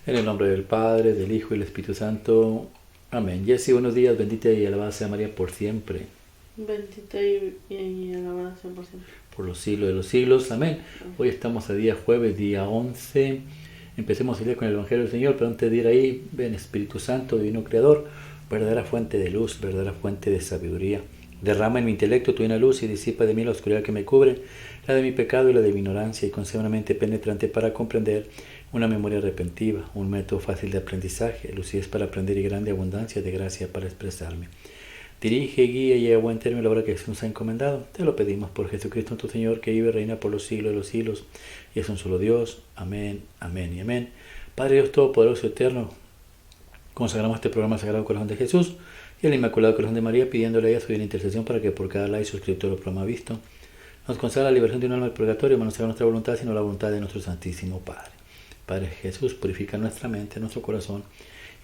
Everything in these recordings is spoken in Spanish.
En el nombre del Padre, del Hijo y del Espíritu Santo. Amén. Jessy, buenos días. Bendita y alabada sea María por siempre. Bendita y alabada sea por siempre. Por los siglos de los siglos. Amén. Hoy estamos a día jueves, día 11. Empecemos el día con el Evangelio del Señor, pero antes de ir ahí, ven Espíritu Santo, Divino Creador, verdadera fuente de luz, verdadera fuente de sabiduría. Derrama en mi intelecto tu divina luz y disipa de mí la oscuridad que me cubre, la de mi pecado y la de mi ignorancia, y concede una mente penetrante para comprender, una memoria repentiva, un método fácil de aprendizaje, lucidez para aprender y grande abundancia de gracia para expresarme. Dirige, guía y lleva a buen término la obra que Jesús nos ha encomendado. Te lo pedimos por Jesucristo nuestro Señor, que vive y reina por los siglos de los siglos, y es un solo Dios. Amén, amén y amén. Padre Dios Todopoderoso y Eterno, consagramos este programa Sagrado Corazón de Jesús y el Inmaculado Corazón de María, pidiéndole a ella su divina intercesión para que por cada like y suscriptor del programa visto nos conceda la liberación de un alma del purgatorio, mas no sea nuestra voluntad, sino la voluntad de nuestro Santísimo Padre. Padre Jesús, purifica nuestra mente, nuestro corazón,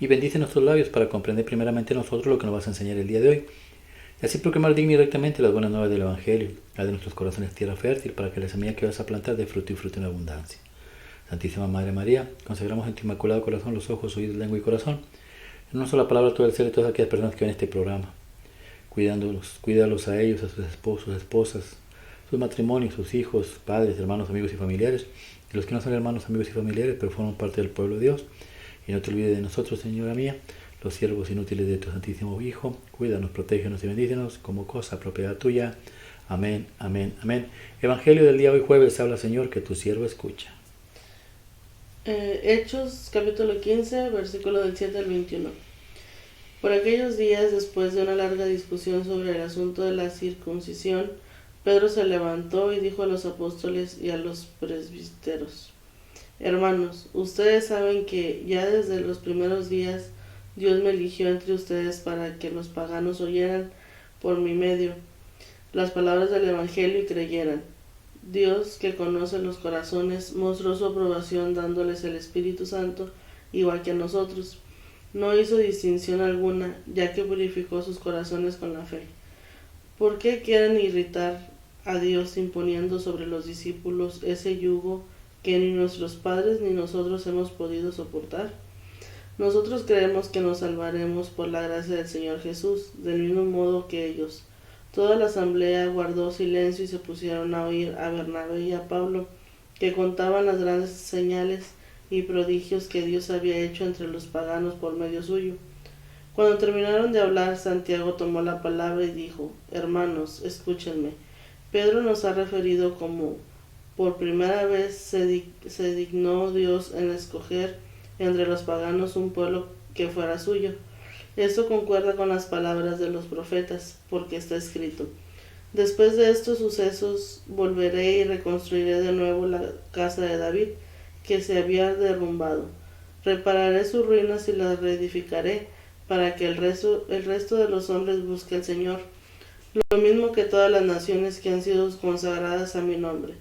y bendice nuestros labios para comprender primeramente nosotros lo que nos vas a enseñar el día de hoy, y así proclamar digna y rectamente las buenas nuevas del Evangelio, la de nuestros corazones tierra fértil, para que la semilla que vas a plantar dé fruto y fruto en abundancia. Santísima Madre María, consagramos en tu Inmaculado Corazón los ojos, oídos, lengua y corazón, en una sola palabra todo el ser y todas aquellas personas que ven este programa, cuídalos a ellos, a sus esposos, esposas, sus matrimonios, sus hijos, padres, hermanos, amigos y familiares, y los que no son hermanos, amigos y familiares, pero forman parte del pueblo de Dios. Y no te olvides de nosotros, Señora mía, los siervos inútiles de tu Santísimo Hijo. Cuídanos, protégenos y bendícenos como cosa propiedad tuya. Amén, amén, amén. Evangelio del día hoy jueves, habla Señor, que tu siervo escucha. Hechos capítulo 15, versículo del 7 al 21. Por aquellos días, después de una larga discusión sobre el asunto de la circuncisión, Pedro se levantó y dijo a los apóstoles y a los presbíteros: Hermanos, ustedes saben que ya desde los primeros días Dios me eligió entre ustedes para que los paganos oyeran por mi medio las palabras del Evangelio y creyeran. Dios, que conoce los corazones, mostró su aprobación dándoles el Espíritu Santo, igual que a nosotros. No hizo distinción alguna, ya que purificó sus corazones con la fe. ¿Por qué quieren irritar a Dios imponiendo sobre los discípulos ese yugo que ni nuestros padres ni nosotros hemos podido soportar? Nosotros creemos que nos salvaremos por la gracia del Señor Jesús, del mismo modo que ellos. Toda la asamblea guardó silencio y se pusieron a oír a Bernabé y a Pablo, que contaban las grandes señales y prodigios que Dios había hecho entre los paganos por medio suyo. Cuando terminaron de hablar, Santiago tomó la palabra y dijo: Hermanos, escúchenme. Pedro nos ha referido como por primera vez se dignó Dios en escoger entre los paganos un pueblo que fuera suyo. Esto concuerda con las palabras de los profetas, porque está escrito: Después de estos sucesos volveré y reconstruiré de nuevo la casa de David, que se había derrumbado. Repararé sus ruinas y las reedificaré, para que el resto de los hombres busque al Señor, lo mismo que todas las naciones que han sido consagradas a mi nombre.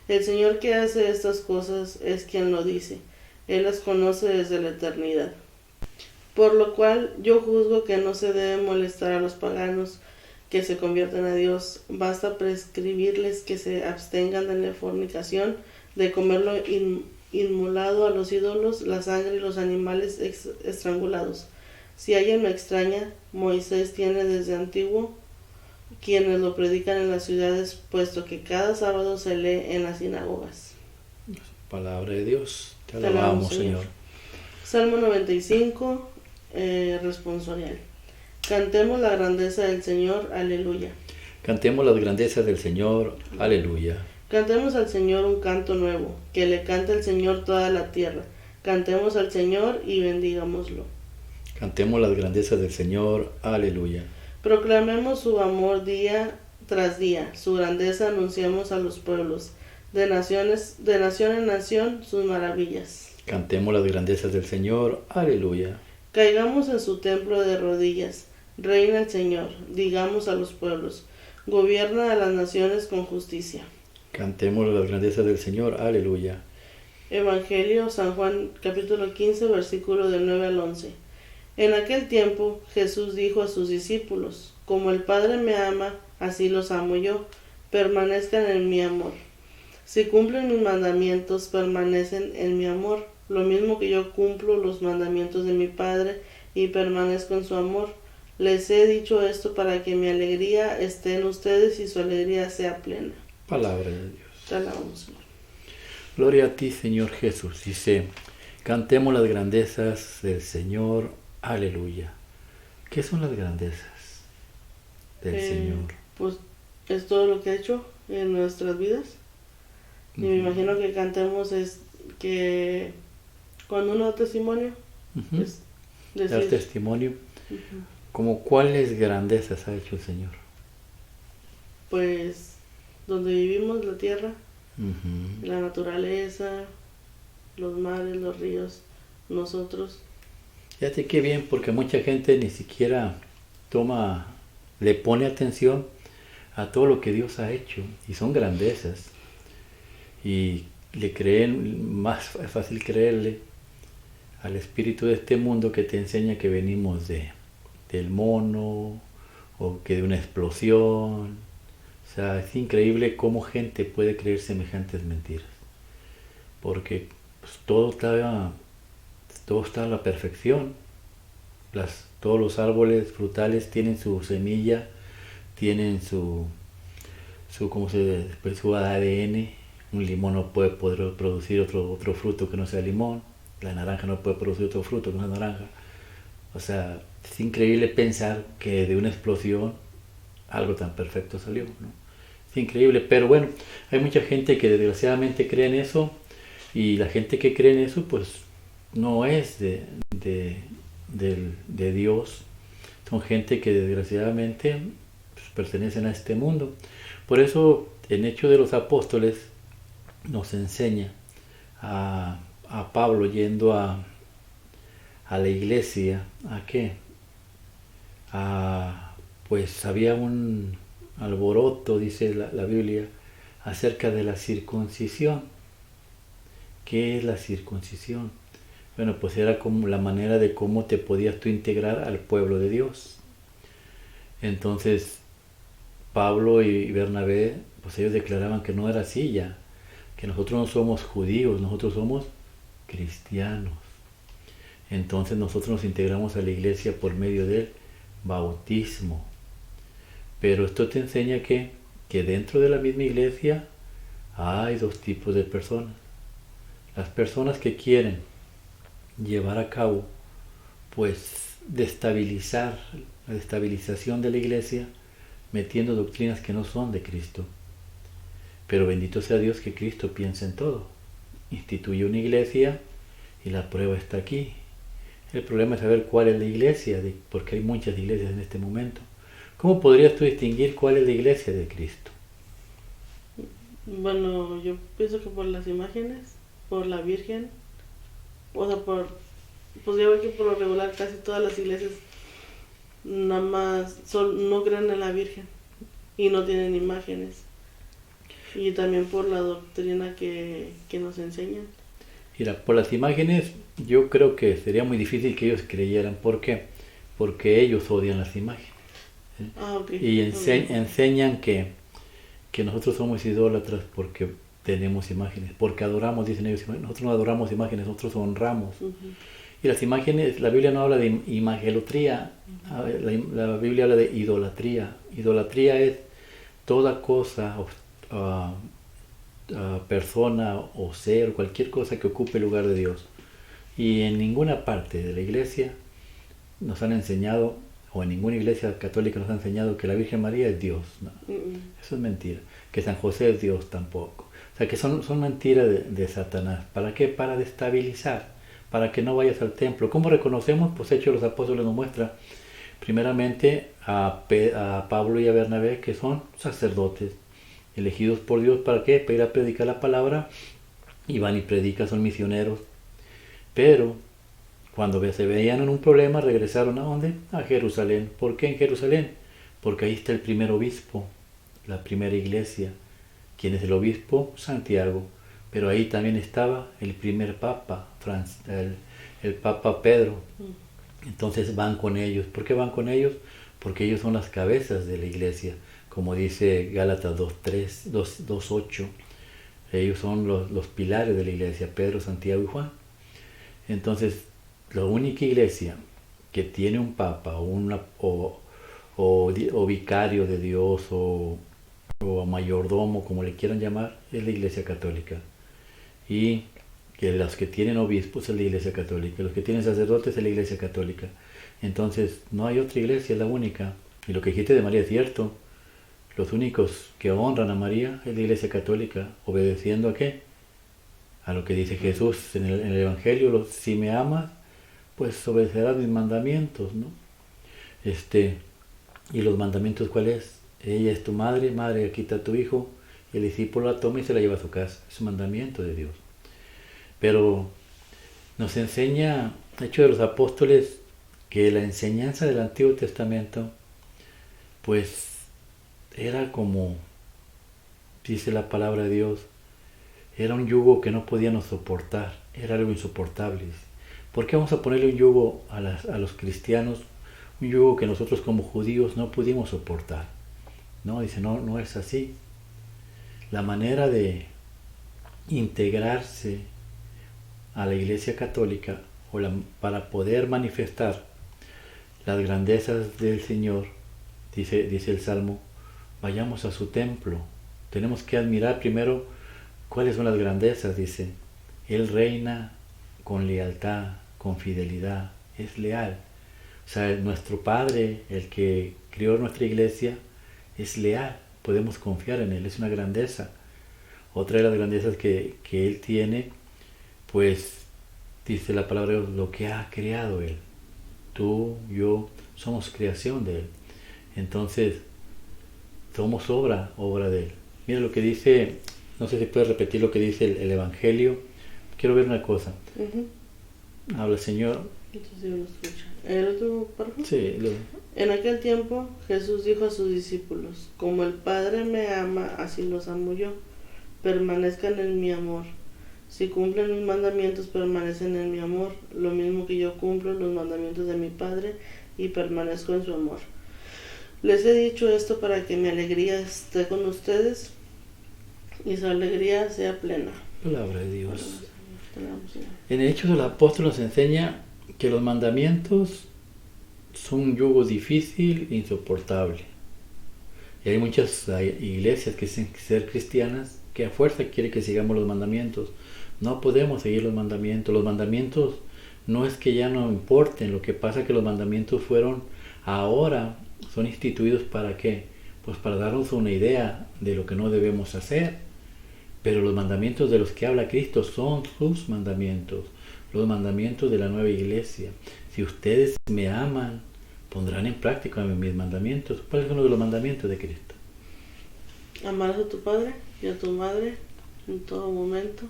El Señor que hace estas cosas es quien lo dice. Él las conoce desde la eternidad. Por lo cual yo juzgo que no se debe molestar a los paganos que se convierten a Dios. Basta prescribirles que se abstengan de la fornicación, de comer lo inmolado a los ídolos, la sangre y los animales estrangulados. Si alguien me extraña, Moisés tiene desde antiguo quienes lo predican en las ciudades, puesto que cada sábado se lee en las sinagogas. Palabra de Dios, te alabamos, Señor. Salmo 95, responsorial. Cantemos la grandeza del Señor, aleluya. Cantemos las grandezas del Señor, aleluya. Cantemos al Señor un canto nuevo, que le cante el Señor toda la tierra. Cantemos al Señor y bendigámoslo. Cantemos las grandezas del Señor, aleluya. Proclamemos su amor día tras día, su grandeza anunciamos a los pueblos, de nación en nación sus maravillas. Cantemos las grandezas del Señor, aleluya. Caigamos en su templo de rodillas, reina el Señor, digamos a los pueblos, gobierna a las naciones con justicia. Cantemos las grandezas del Señor, aleluya. Evangelio San Juan capítulo 15 versículo del 9 al 11. En aquel tiempo Jesús dijo a sus discípulos: Como el Padre me ama, así los amo yo, permanezcan en mi amor. Si cumplen mis mandamientos, permanecen en mi amor, lo mismo que yo cumplo los mandamientos de mi Padre y permanezco en su amor. Les he dicho esto para que mi alegría esté en ustedes y su alegría sea plena. Palabra de Dios. Te alabamos, Señor. Gloria a ti, Señor Jesús. Dice, cantemos las grandezas del Señor. Aleluya. ¿Qué son las grandezas del Señor? Pues es todo lo que ha hecho en nuestras vidas. Y me imagino que cantemos es que cuando uno da testimonio, es decir, dar testimonio, como cuáles grandezas ha hecho el Señor. Pues donde vivimos, la tierra, la naturaleza, los mares, los ríos, nosotros. Fíjate qué bien, porque mucha gente ni siquiera le pone atención a todo lo que Dios ha hecho, y son grandezas. Y le creen, más fácil creerle al espíritu de este mundo que te enseña que venimos del mono, o que de una explosión. O sea, es increíble cómo gente puede creer semejantes mentiras, porque pues, todo está a la perfección. Todos los árboles frutales tienen su semilla, tienen su ADN. Un limón no puede poder producir otro fruto que no sea limón. La naranja no puede producir otro fruto que no sea naranja. O sea, es increíble pensar que de una explosión algo tan perfecto salió, ¿no? Es increíble, pero bueno, hay mucha gente que desgraciadamente cree en eso, y la gente que cree en eso pues no es de Dios. Son gente que desgraciadamente pues, pertenecen a este mundo. Por eso en Hechos de los Apóstoles nos enseña a Pablo yendo a la iglesia. ¿A qué? Pues había un alboroto, dice la Biblia, acerca de la circuncisión. ¿Qué es la circuncisión? Bueno, pues era como la manera de cómo te podías tú integrar al pueblo de Dios. Entonces Pablo y Bernabé, pues ellos declaraban que no era así ya, que nosotros no somos judíos, nosotros somos cristianos. Entonces nosotros nos integramos a la iglesia por medio del bautismo. Pero esto te enseña que dentro de la misma iglesia hay dos tipos de personas. Las personas que quieren llevar a cabo pues la destabilización de la iglesia, metiendo doctrinas que no son de Cristo. Pero bendito sea Dios que Cristo piensa en todo. Instituye una iglesia y la prueba está aquí. El problema es saber cuál es la iglesia, porque hay muchas iglesias en este momento. ¿Cómo podrías tú distinguir cuál es la iglesia de Cristo? Bueno, yo pienso que por las imágenes, por la Virgen, o sea, pues ya veo que por lo regular casi todas las iglesias nada más no creen en la Virgen y no tienen imágenes. Y también por la doctrina que nos enseñan. Mira, por las imágenes yo creo que sería muy difícil que ellos creyeran. ¿Por qué? Porque ellos odian las imágenes. Okay. Y enseñan que nosotros somos idólatras porque tenemos imágenes, porque adoramos, dicen ellos, nosotros no adoramos imágenes, nosotros honramos. Y las imágenes, la Biblia no habla de imagelotría, la Biblia habla de idolatría. Idolatría es toda cosa, persona o ser, cualquier cosa que ocupe el lugar de Dios. Y en ninguna parte de la iglesia nos han enseñado, o en ninguna iglesia católica nos ha enseñado que la Virgen María es Dios. No. Eso es mentira. Que San José es Dios tampoco. O sea, que son mentiras de Satanás. ¿Para qué? Para destabilizar, para que no vayas al templo. ¿Cómo reconocemos? Pues Hechos de los Apóstoles nos muestra primeramente a Pablo y a Bernabé, que son sacerdotes elegidos por Dios. ¿Para qué? Para ir a predicar la palabra, y van y predican, son misioneros. Pero cuando se veían en un problema, regresaron ¿a dónde? A Jerusalén. ¿Por qué en Jerusalén? Porque ahí está el primer obispo, la primera iglesia. ¿Quién es el obispo? Santiago. Pero ahí también estaba el primer papa, el papa Pedro. Entonces van con ellos. ¿Por qué van con ellos? Porque ellos son las cabezas de la iglesia, como dice Gálatas 2:8. Ellos son los pilares de la iglesia, Pedro, Santiago y Juan. Entonces, la única iglesia que tiene un papa o vicario de Dios o mayordomo, como le quieran llamar, es la iglesia católica. Y que los que tienen obispos es la iglesia católica, los que tienen sacerdotes es la iglesia católica. Entonces, no hay otra iglesia, es la única. Y lo que dijiste de María es cierto. Los únicos que honran a María es la iglesia católica, obedeciendo ¿a qué? A lo que dice Jesús en el Evangelio: si me amas, pues obedecerás mis mandamientos, ¿no? Y los mandamientos, ¿cuál es? Ella es tu madre, madre, aquí está tu hijo. El discípulo la toma y se la lleva a su casa. Es un mandamiento de Dios. Pero nos enseña, Hechos de los Apóstoles, que la enseñanza del Antiguo Testamento, pues, era como, dice la palabra de Dios, era un yugo que no podíamos soportar, era algo insoportable. ¿Por qué vamos a ponerle un yugo a los cristianos, un yugo que nosotros como judíos no pudimos soportar? No, dice, no es así. La manera de integrarse a la Iglesia Católica para poder manifestar las grandezas del Señor, dice el Salmo, vayamos a su templo. Tenemos que admirar primero cuáles son las grandezas, dice. Él reina con lealtad, con fidelidad, es leal. O sea, nuestro Padre, el que crió nuestra iglesia, es leal. Podemos confiar en Él, es una grandeza. Otra de las grandezas que Él tiene, pues, dice la palabra de Dios, lo que ha creado Él. Tú, yo, somos creación de Él. Entonces, somos obra de Él. Mira lo que dice, no sé si puedes repetir lo que dice el Evangelio. Quiero ver una cosa. Habla el Señor. Entonces yo lo escucho. ¿El otro párrafo? Sí. En aquel tiempo Jesús dijo a sus discípulos: como el Padre me ama, así los amo yo. Permanezcan en mi amor. Si cumplen mis mandamientos, permanecen en mi amor, lo mismo que yo cumplo los mandamientos de mi Padre y permanezco en su amor. Les he dicho esto para que mi alegría esté con ustedes y su alegría sea plena. Palabra de Dios. En el Hechos del Apóstol nos enseña que los mandamientos son un yugo difícil e insoportable. Y hay muchas iglesias que dicen ser cristianas que a fuerza quieren que sigamos los mandamientos. No podemos seguir los mandamientos. Los mandamientos no es que ya no importen. Lo que pasa es que los mandamientos ahora son instituidos ¿para qué? Pues para darnos una idea de lo que no debemos hacer. Pero los mandamientos de los que habla Cristo son sus mandamientos, los mandamientos de la nueva iglesia. Si ustedes me aman, pondrán en práctica mis mandamientos. ¿Cuáles son los mandamientos de Cristo? Amarás a tu padre y a tu madre en todo momento.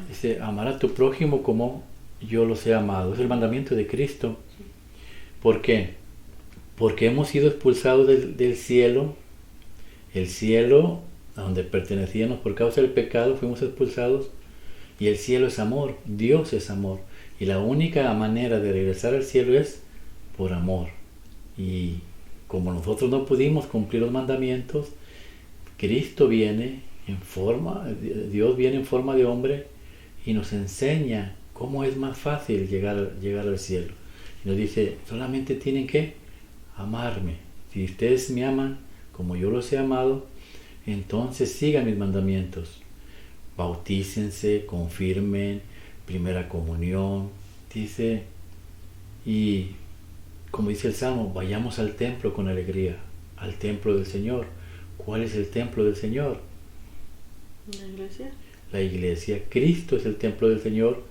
Dice, amar a tu prójimo como yo los he amado. Es el mandamiento de Cristo. ¿Por qué? Porque hemos sido expulsados del cielo. El cielo, a donde pertenecíamos por causa del pecado, fuimos expulsados. Y el cielo es amor. Dios es amor. Y la única manera de regresar al cielo es por amor. Y como nosotros no pudimos cumplir los mandamientos, Cristo viene Dios viene en forma de hombre y nos enseña cómo es más fácil llegar al cielo. Y nos dice, solamente tienen que amarme. Si ustedes me aman como yo los he amado, entonces sigan mis mandamientos. Bautícense, confirmen, primera comunión, dice, y como dice el Salmo, vayamos al templo con alegría, al templo del Señor. ¿Cuál es el templo del Señor? ¿La iglesia? La iglesia. Cristo es el templo del Señor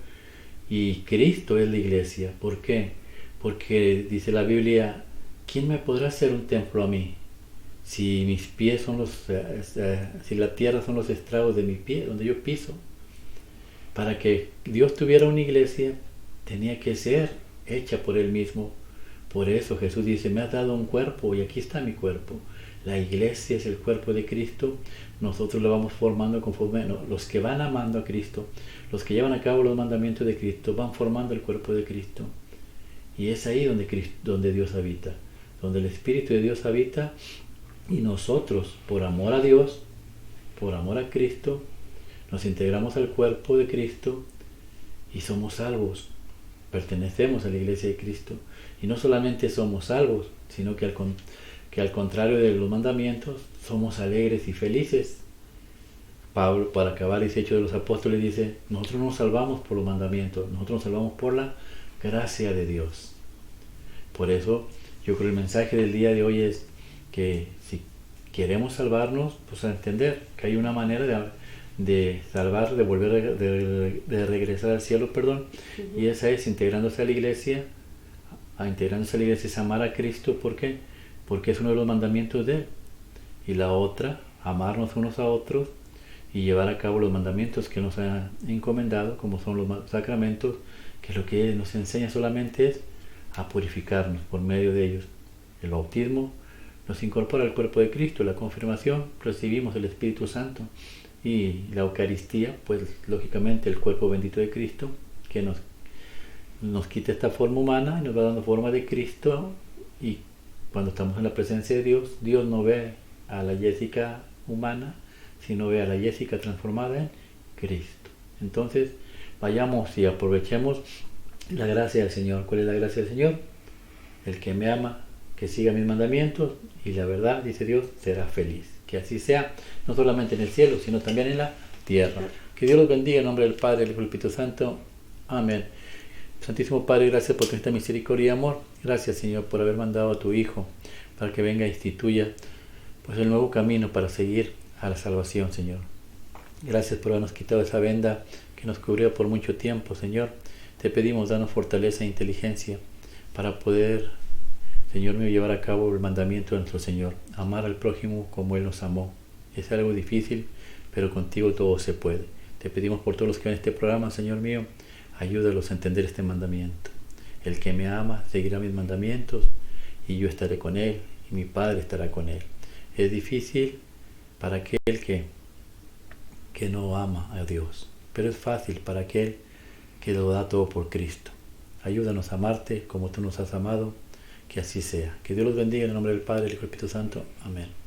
y Cristo es la iglesia. ¿Por qué? Porque dice la Biblia, ¿quién me podrá hacer un templo a mí? Si mis pies son si la tierra son los estragos de mi pie, donde yo piso. Para que Dios tuviera una iglesia, tenía que ser hecha por Él mismo. Por eso Jesús dice, me has dado un cuerpo y aquí está mi cuerpo. La iglesia es el cuerpo de Cristo. Nosotros lo vamos formando conforme, los que van amando a Cristo, los que llevan a cabo los mandamientos de Cristo, van formando el cuerpo de Cristo. Y es ahí donde Dios habita, donde el Espíritu de Dios habita. Y nosotros, por amor a Dios, por amor a Cristo, nos integramos al cuerpo de Cristo y somos salvos. Pertenecemos a la iglesia de Cristo. Y no solamente somos salvos, sino que al contrario de los mandamientos, somos alegres y felices. Pablo, para acabar el Hechos de los Apóstoles, dice, nosotros no nos salvamos por los mandamientos, nosotros nos salvamos por la gracia de Dios. Por eso, yo creo que el mensaje del día de hoy es que si queremos salvarnos, pues a entender que hay una manera de salvar, de volver de regresar al cielo, y esa es integrándose a la iglesia. Integrándose a la iglesia es amar a Cristo. ¿Por qué? Porque es uno de los mandamientos de Él. Y la otra, amarnos unos a otros y llevar a cabo los mandamientos que nos ha encomendado, como son los sacramentos, que lo que nos enseña solamente es a purificarnos por medio de ellos. El bautismo nos incorpora al cuerpo de Cristo, la confirmación recibimos el Espíritu Santo, y la Eucaristía, pues lógicamente el cuerpo bendito de Cristo, que nos quita esta forma humana y nos va dando forma de Cristo. Y cuando estamos en la presencia de Dios, Dios no ve a la Jessica humana, sino ve a la Jessica transformada en Cristo. Entonces vayamos y aprovechemos la gracia del Señor. ¿Cuál es la gracia del Señor? El que me ama, que siga mis mandamientos, y la verdad, dice Dios, será feliz. Que así sea, no solamente en el cielo, sino también en la tierra. Que Dios los bendiga en nombre del Padre, del Hijo y del Espíritu Santo. Amén. Santísimo Padre, gracias por esta misericordia y amor. Gracias, Señor, por haber mandado a tu Hijo para que venga e instituya pues el nuevo camino para seguir a la salvación, Señor. Gracias por habernos quitado esa venda que nos cubrió por mucho tiempo, Señor. Te pedimos, danos fortaleza e inteligencia para poder, Señor mío, llevar a cabo el mandamiento de nuestro Señor. Amar al prójimo como Él nos amó. Es algo difícil, pero contigo todo se puede. Te pedimos por todos los que ven este programa, Señor mío, ayúdalos a entender este mandamiento. El que me ama seguirá mis mandamientos, y yo estaré con él, y mi Padre estará con él. Es difícil para aquel que no ama a Dios, pero es fácil para aquel que lo da todo por Cristo. Ayúdanos a amarte como tú nos has amado, que así sea. Que Dios los bendiga en el nombre del Padre, del Hijo y del Espíritu Santo. Amén.